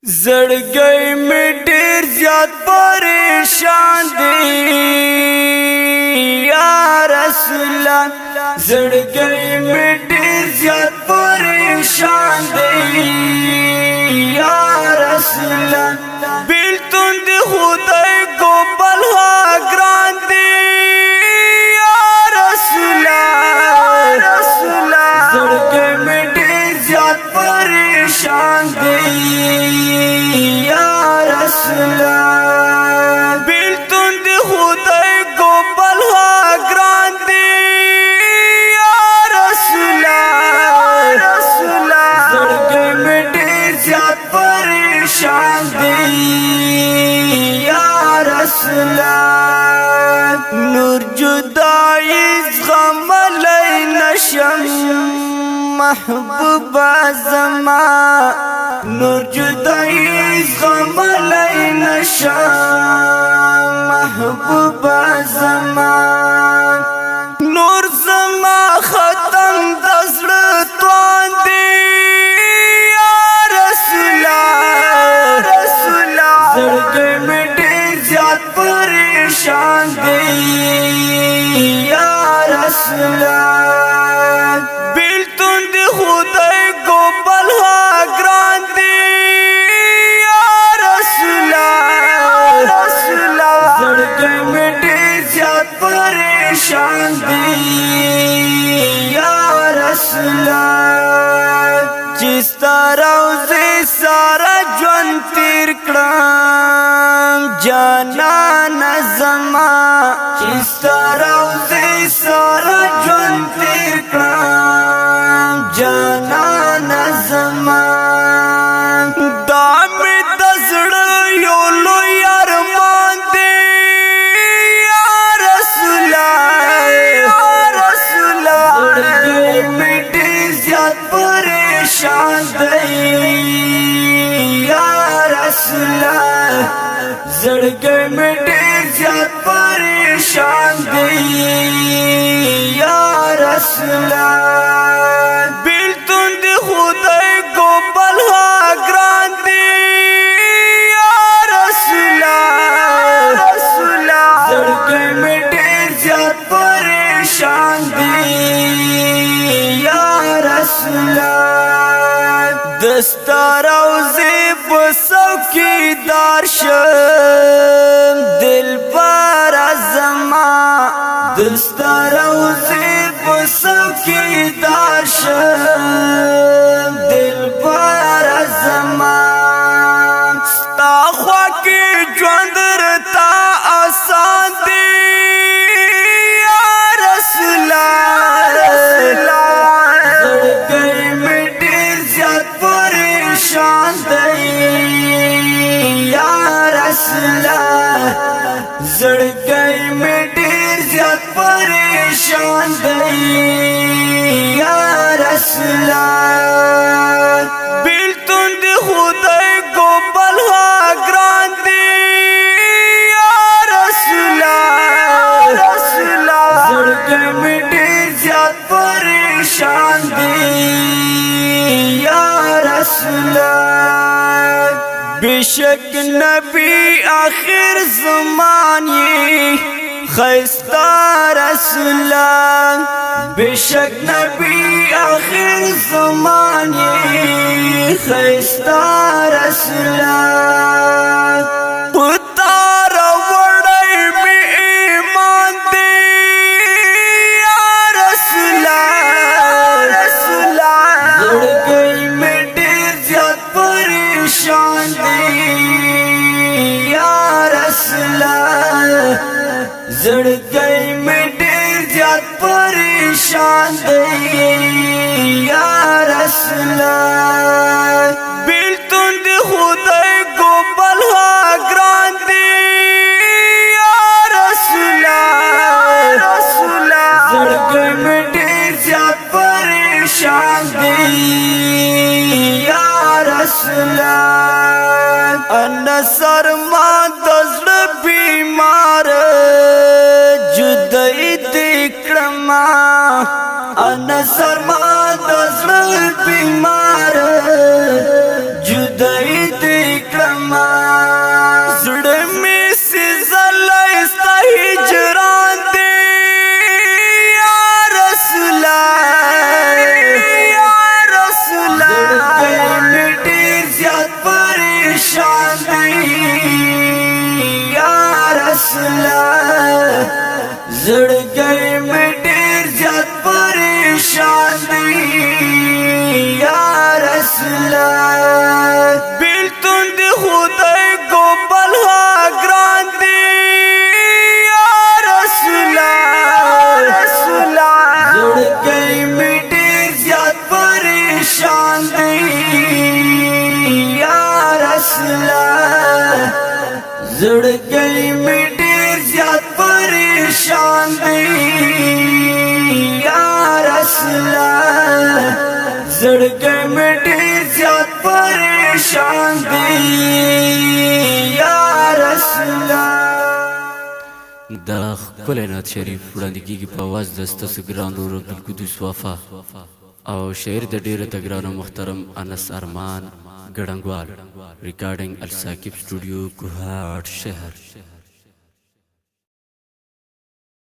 زړګي مې ډېر زیات پریشان دی یا رسول الله زړګي مې ډېر زیات پریشان دی یا رسول الله بیلتون دی خدای کو بلها ګران دی یا رسول الله زړګي مې ډېر زیات پریشان دی بیلتون دی خدای کو بلها گران دی یا رسول اللہ زړګي مې ډېر زیات پریشان دی یا رسول اللہ نور جدائی زغملی نشم محبوب زما نور جدائی زغملی نشم محبوب زما نور زما ختم دزړه توان دی یا رسول الله زړګي مې ډېر زیات پریشان دی یا رسول الله بیلتون دی خدای کو بلها گران دی یا رسول الله زړګي مې ډېر زیات پریشان دی یا رسول الله چې ستاره روزي سارا ژوند تیر کړم جانان زما چې ستاره روزي سارا ژوند تیر کړم جانان زما دا مې د زړه یو لوی ارمان دی یا رسول الله زړګي مې ډېر زیات پریشان دی یا رسول الله زړګي مې ډېر زیات پریشان دی یا رسول الله بیلتون دی خدای کو بلها گران دی یا رسول الله زړګي مې ډېر زیات پریشان دی یا رسول الله دستار او زیب څوکیدار شم دل پر زما دستار او زیب څوکیدار شم دل پر زما ستا خوا کې ژوند رتا آسان دی یا رسول الله زړګي مې ډېر زیات پریشان دی یا رسول الله زړګي مې ډېر زیات پریشان دی یا رسول الله بیلتون دی خدای کو بلها گران دی یا رسول الله زړګي مې ډېر زیات پریشان دی یا رسول الله بیشک نبی آخر زمان یہ خیستا رسول اللہ بیشک نبی آخر زمان یہ خیستا رسول اللہ اتار وڑائی میں ایمان دی یا رسول اللہ زړګي مې ډېر زیات پریشان دی یا رسول الله زړګي مې ډېر زیات پریشان دی یا رسول الله بیلتون دی خدای کو بلها گران دی یا رسول الله زړګي مې ډېر زیات پریشان دی یا رسول الله ان سرما د زړه بیمار جدای دې کړم ان سرما د زړه بیمار جدای دې یما زړه می سزلای ستا هجران دی یا رسول یا رسول زړه می ډیر زیات پریشان دی یا رسول زړګی می ډیر زیات پریشان دی یا رسول بیلتون دی خدای کو بلها گران دی یا رسول زړګی می ډیر زیات پریشان دی یا رسول زړګی می ډیر زیات پریشان دی یا رسول زړګی می ډیر زیات پریشان دی یا رسول دا خپل نعت شریف وړاندې کیږي په आवाज د ستاسو ګران ورور عبدالقدوس وفا او شاعر د ډیره تګرانو محترم انس ارمان ګړنګوال ریکارډینګ الساکب سټوډیو کوهاټ شهر